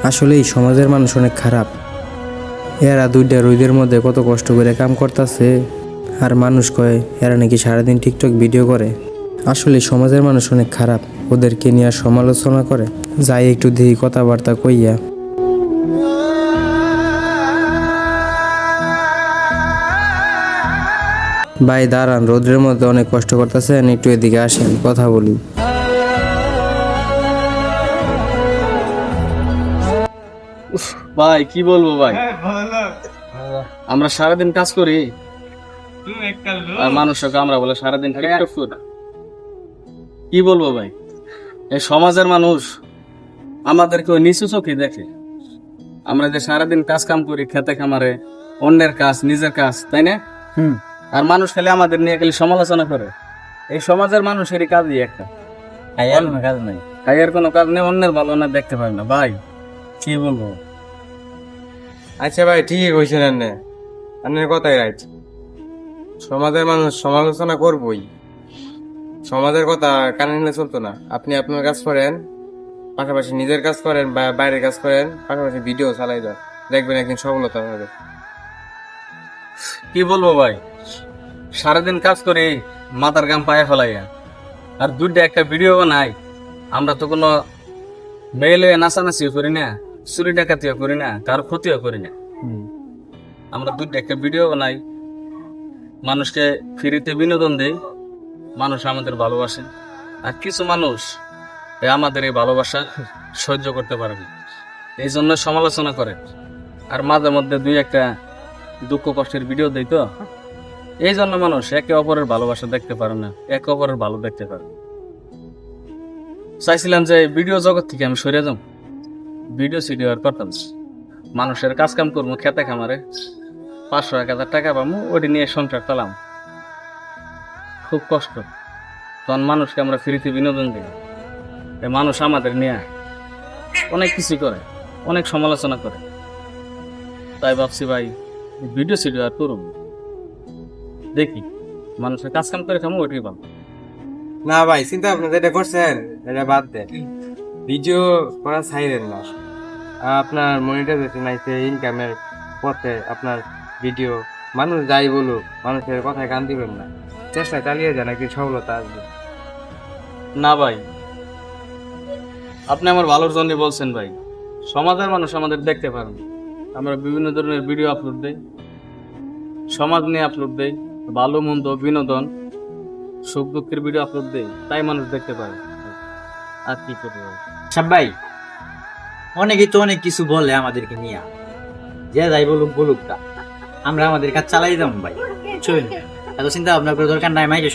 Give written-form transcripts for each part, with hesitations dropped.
আসলে এই সমাজের মানুষ অনেক খারাপ। এরা দুইটা রোদের মধ্যে কত কষ্ট করে কাম করতেছে, আর মানুষ কয় এরা নাকি সারাদিন টিকটক ভিডিও করে। আসলে সমাজের মানুষ অনেক খারাপ, ওদেরকে নিয়ে সমালোচনা করে। যাই একটু দেখি কথাবার্তা কইয়া। ভাই দাঁড়ান, রোদ্রের মধ্যে অনেক কষ্ট করতেছেন, একটু এদিকে আসেন কথা বলি। ভাই কি বলবো ভাই, আমরা সারাদিন কাজ করি আর মানুষকে আমরা বলে সারাদিন টিকটক করি। কি বলবো ভাই, এই সমাজের মানুষ আমাদেরকে নিচু চোখে দেখে। আমরা যে সারাদিন কাজ কাম করি, খেতে খামারে, অন্যের কাজ নিজের কাজ, তাই না? আর মানুষ খালি আমাদের নিয়ে খালি সমালোচনা করে। এই সমাজের মানুষেরই কাজই একটা, কাজ নাই, খাইয়ের কোনো কাজ নেই, অন্যের ভালো না দেখতে পারে না। ভাই কি বলবো। আচ্ছা ভাই, ঠিকই কইছেন এনে, আপনার কথাই রাইট। সমাজের মানুষ সমালোচনা করবই, সমাজের কথা কানে নিলে চলতো না। আপনি আপনার কাজ করেন, পাশাপাশি নিজের কাজ করেন বা বাইরের কাজ করেন, পাশাপাশি ভিডিও চালাই দেন, দেখবেন একদিন সফলতা হবে। কি বলবো ভাই, সারাদিন কাজ করে মাথার গাম পায়ে ফেলাইয়া আর দুইটা একটা ভিডিও নাই। আমরা তো কোনো মেয়ে নাচানাচিও করি না, চুরি ডাকাতিও করি না, কারো ক্ষতিও করি না। আমরা দুইটা একটা ভিডিও বানাই, মানুষকে ফ্রিতে বিনোদন দেই, মানুষ আমাদের ভালোবাসে। আর কিছু মানুষ আমাদের এই ভালোবাসা সহ্য করতে পারে না, এই জন্য সমালোচনা করে। আর মাঝে মধ্যে দুই একটা দুঃখ কষ্টের ভিডিও দেয়, তো এই জন্য মানুষ একে অপরের ভালোবাসা দেখতে পারে না, একে অপরের ভালো দেখতে পারে না। চাইছিলাম যে ভিডিও জগৎ থেকে আমি সরে যাব, ভিডিও সিডিও আর করতাম না। মানুষের কাজ কাম করবো, খেতে খামারে 500-1000 টাকা পাবো, ওটি নিয়ে সংসার চালাম। খুব কষ্ট। তখন মানুষকে আমরা ফ্রিতে বিনোদন দিই, মানুষ আমাদের নিয়ে অনেক কিছু করে, অনেক সমালোচনা করে। তাই ভাবছি ভাই ভিডিও সিডিও আর করুন, দেখি মানুষের কাজ কাম করে খামো, ওইটাই ভালো। না ভাই, চিন্তা আপনি যেটা করছেন এটা বাদ দেন, ভিডিও করা ছাইরেন না। আপনার মনিটাইজেশন আইছে, ইনকামের পথে আপনার ভিডিও, মানুষ যাই বলুক, মানুষের কথায় কান দিবেন না, চেষ্টা চালিয়ে যান, একদিন সফলতা আসবে। না ভাই, আপনি আমার ভালোর জন্য বলছেন ভাই। সমাজের মানুষ আমাদের দেখতে পারেন, আমরা বিভিন্ন ধরনের ভিডিও আপলোড দেই, সমাজ নিয়ে আপলোড দেই, ভালো মন্দ বিনোদন সুখ দুঃখের ভিডিও আপলোড দেই, তাই মানুষ দেখতে পারে। আর কি করবো সব ভাই, অনেকেই তো অনেক কিছু বলে আমাদেরকে নিয়ে, যে যাই বলুক বলুক, তা আমরা আমাদের কাজ চালাই যাবো ভাই। চল, এত চিন্তা ভাবনা করে দরকার নাই। মাইকে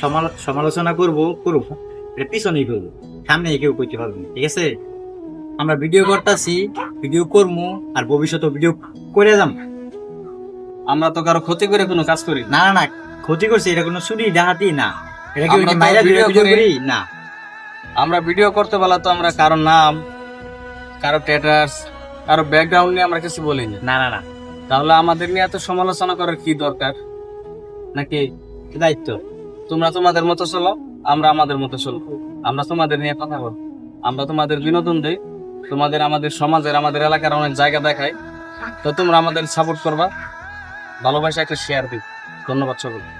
সমালোচনা করবো করুক, এটা পিছনেই করবো, সামনে কেউ করতে পারবো না, ঠিক আছে? আমরা ভিডিও করতেছি, ভিডিও করবো, আর ভবিষ্যতে ভিডিও করে যাম। আমরা তো কারো ক্ষতি করে কোনো কাজ করি না। না না না, ক্ষতি করছে এটা কোনো চুরি ডাহাতি না, এটা কি আমরা তো মাইরা ভিডিও ভিডিও করি। করি না। আমরা ভিডিও করতে বলা তো আমরা কারো নাম, কারো স্ট্যাটাস, কারো ব্যাকগ্রাউন্ড নিয়ে আমরা কিছু বলি না। না না না, তাহলে আমাদের নিয়ে এত সমালোচনা করার কি দরকার? নাকি দায়িত্ব তোমরা তোমাদের মতো চলো, আমরা আমাদের মতো চলবো। আমরা তোমাদের নিয়ে কথা বলবো, আমরা তোমাদের বিনোদন দেই, তোমাদের আমাদের সমাজের আমাদের এলাকার অনেক জায়গা দেখাই, তো তোমরা আমাদের সাপোর্ট করবা, ভালোবাসা একটা শেয়ার দিই। ধন্যবাদ সকলকে।